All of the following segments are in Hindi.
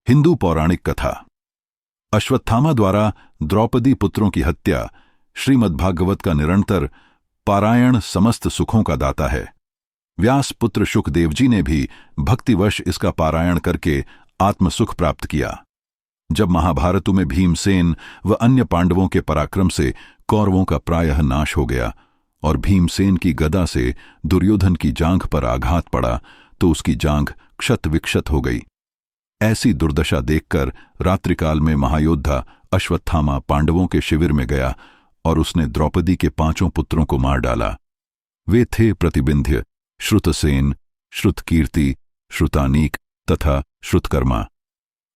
हिंदू पौराणिक कथा। अश्वत्थामा द्वारा द्रौपदी पुत्रों की हत्या श्रीमद्भागवत का निरंतर पारायण समस्त सुखों का दाता है। व्यास पुत्र शुकदेव जी ने भी भक्तिवश इसका पारायण करके आत्मसुख प्राप्त किया। जब महाभारत में भीमसेन व अन्य पांडवों के पराक्रम से कौरवों का प्रायः नाश हो गया और भीमसेन की गदा से दुर्योधन की जांघ पर आघात पड़ा तो उसकी जांघ क्षत विक्षत हो गई। ऐसी दुर्दशा देखकर रात्रिकाल में महायोद्धा अश्वत्थामा पांडवों के शिविर में गया और उसने द्रौपदी के 5 पुत्रों को मार डाला। वे थे प्रतिबिंध्य, श्रुतसेन, श्रुतकीर्ति, श्रुतानीक तथा श्रुतकर्मा।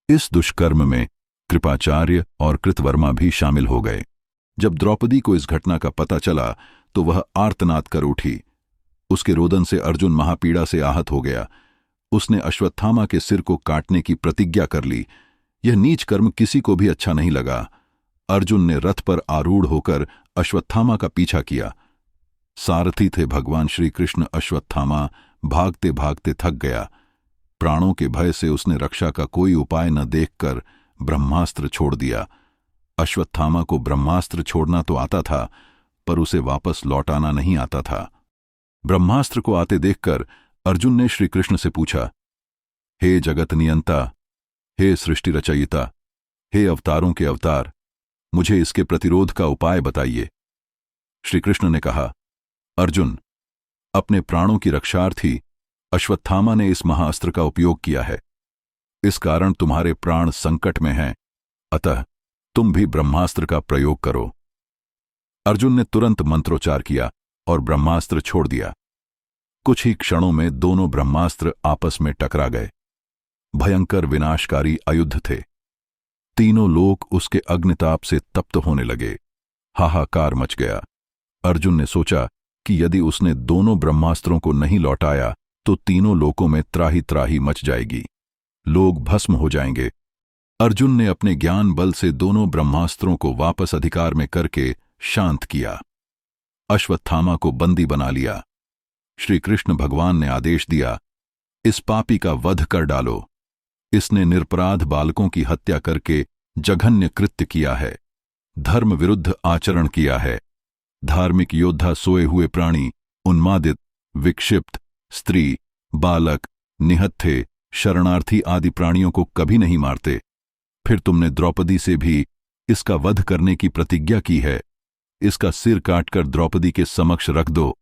इस दुष्कर्म में कृपाचार्य और कृतवर्मा भी शामिल हो गए। जब द्रौपदी को इस घटना का पता चला तो वह आर्तनाद कर उठी। उसके रोदन से अर्जुन महापीड़ा से आहत हो गया। उसने अश्वत्थामा के सिर को काटने की प्रतिज्ञा कर ली। यह नीच कर्म किसी को भी अच्छा नहीं लगा। अर्जुन ने रथ पर आरूढ़ होकर अश्वत्थामा का पीछा किया। सारथी थे भगवान श्री कृष्ण। अश्वत्थामा भागते भागते थक गया। प्राणों के भय से उसने रक्षा का कोई उपाय न देखकर ब्रह्मास्त्र छोड़ दिया। अश्वत्थामा को ब्रह्मास्त्र छोड़ना तो आता था, पर उसे वापस लौटाना नहीं आता था। ब्रह्मास्त्र को आते देखकर अर्जुन ने श्री कृष्ण से पूछा, हे जगत नियंता, हे सृष्टि रचयिता, हे अवतारों के अवतार, मुझे इसके प्रतिरोध का उपाय बताइए। श्री कृष्ण ने कहा, अर्जुन, अपने प्राणों की रक्षार्थी अश्वत्थामा ने इस महाअस्त्र का उपयोग किया है। इस कारण तुम्हारे प्राण संकट में हैं, अतः तुम भी ब्रह्मास्त्र का प्रयोग करो। अर्जुन ने तुरंत मंत्रोच्चार किया और ब्रह्मास्त्र छोड़ दिया। कुछ ही क्षणों में दोनों ब्रह्मास्त्र आपस में टकरा गए। भयंकर विनाशकारी अयुद्ध थे। तीनों लोक उसके अग्निताप से तप्त होने लगे। हाहाकार मच गया। अर्जुन ने सोचा कि यदि उसने दोनों ब्रह्मास्त्रों को नहीं लौटाया तो तीनों लोकों में त्राही त्राही मच जाएगी। लोग भस्म हो जाएंगे। अर्जुन ने अपने ज्ञान बल से दोनों ब्रह्मास्त्रों को वापस अधिकार में करके शांत किया। अश्वत्थामा को बंदी बना लिया। श्री कृष्ण भगवान ने आदेश दिया, इस पापी का वध कर डालो। इसने निरपराध बालकों की हत्या करके जघन्य कृत्य किया है, धर्म विरुद्ध आचरण किया है। धार्मिक योद्धा सोए हुए प्राणी, उन्मादित, विक्षिप्त, स्त्री, बालक, निहत्थे, शरणार्थी आदि प्राणियों को कभी नहीं मारते। फिर तुमने द्रौपदी से भी इसका वध करने की प्रतिज्ञा की है। इसका सिर काटकर द्रौपदी के समक्ष रख दो।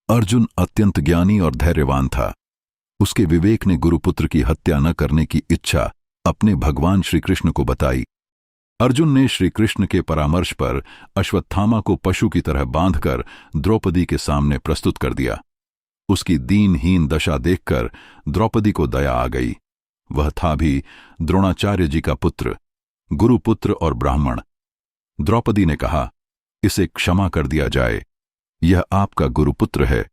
अर्जुन अत्यंत ज्ञानी और धैर्यवान था। उसके विवेक ने गुरुपुत्र की हत्या न करने की इच्छा अपने भगवान श्री कृष्ण को बताई। अर्जुन ने श्री कृष्ण के परामर्श पर अश्वत्थामा को पशु की तरह बांधकर द्रौपदी के सामने प्रस्तुत कर दिया। उसकी दीनहीन दशा देखकर द्रौपदी को दया आ गई। वह था भी द्रोणाचार्य जी का पुत्र, गुरुपुत्र और ब्राह्मण। द्रौपदी ने कहा, इसे क्षमा कर दिया जाए। यह आपका गुरुपुत्र है।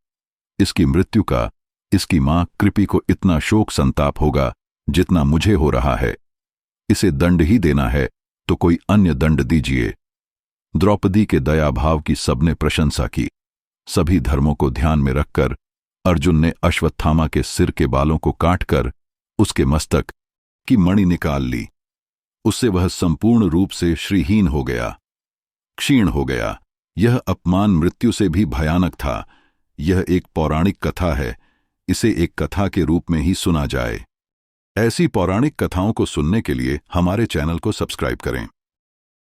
इसकी मृत्यु का इसकी मां कृपि को इतना शोक संताप होगा जितना मुझे हो रहा है। इसे दंड ही देना है तो कोई अन्य दंड दीजिए। द्रौपदी के दया भाव की सबने प्रशंसा की। सभी धर्मों को ध्यान में रखकर अर्जुन ने अश्वत्थामा के सिर के बालों को काटकर उसके मस्तक की मणि निकाल ली। उससे वह संपूर्ण रूप से श्रीहीन हो गया, क्षीण हो गया। यह अपमान मृत्यु से भी भयानक था। यह एक पौराणिक कथा है। इसे एक कथा के रूप में ही सुना जाए। ऐसी पौराणिक कथाओं को सुनने के लिए हमारे चैनल को सब्सक्राइब करें।